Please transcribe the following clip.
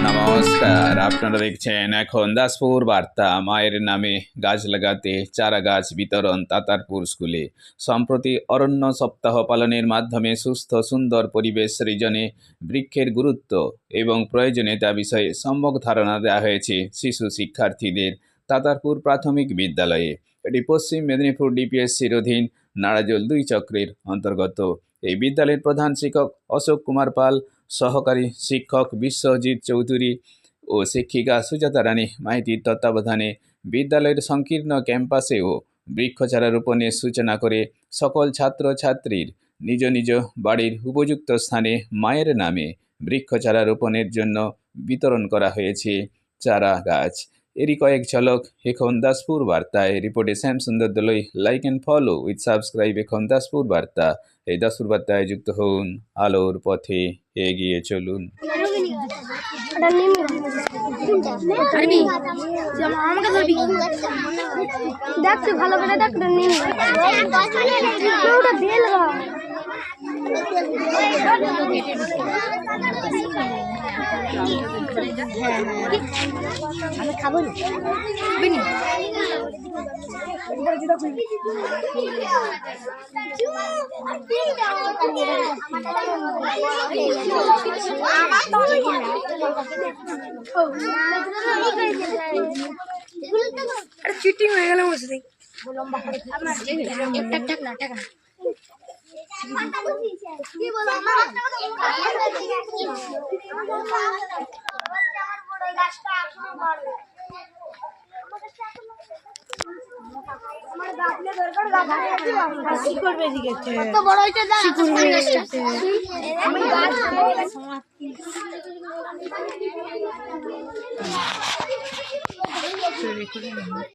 নমস্কার, আপনারা দেখছেন এখন দাসপুর বার্তা। মায়ের নামে গাছ লাগাতে চারা গাছ বিতরণ তাতারপুর স্কুলে। সম্প্রতি অরণ্য সপ্তাহ পালনের মাধ্যমে সুস্থ সুন্দর পরিবেশ সৃজনে বৃক্ষের গুরুত্ব এবং প্রয়োজনীয়তা বিষয়ে সম্যক ধারণা দেওয়া হয়েছে শিশু শিক্ষার্থীদের তাতারপুর প্রাথমিক বিদ্যালয়ে। এটি পশ্চিম মেদিনীপুর ডিপিএসসির অধীন নাড়াজোল 2 চক্রের অন্তর্গত। এই বিদ্যালয়ের প্রধান শিক্ষক অশোক কুমার পাল, সহকারী শিক্ষক বিশ্বজিৎ চৌধুরী ও শিক্ষিকা সুজাতা রানী মাইতির তত্ত্বাবধানে বিদ্যালয়ের সংকীর্ণ ক্যাম্পাসেও বৃক্ষচারা রোপণের সূচনা করে সকল ছাত্রছাত্রীর নিজ নিজ বাড়ির উপযুক্ত স্থানে মায়ের নামে বৃক্ষচারা রোপণের জন্য বিতরণ করা হয়েছে চারা গাছ। এরই কয়েক ঝলক এখন দাসপুর বার্তায়। রিপোর্টে শ্যাম সুন্দর দলই। Like and follow with subscribe এখন দাসপুর বার্তা। এই দাসপুর বার্তায় যুক্ত হন, আলোর পথে এগিয়ে চলুন। দেখছি ভালো করে দেখ আমি খাবো না চিটিং হয়ে গেল বসে বড়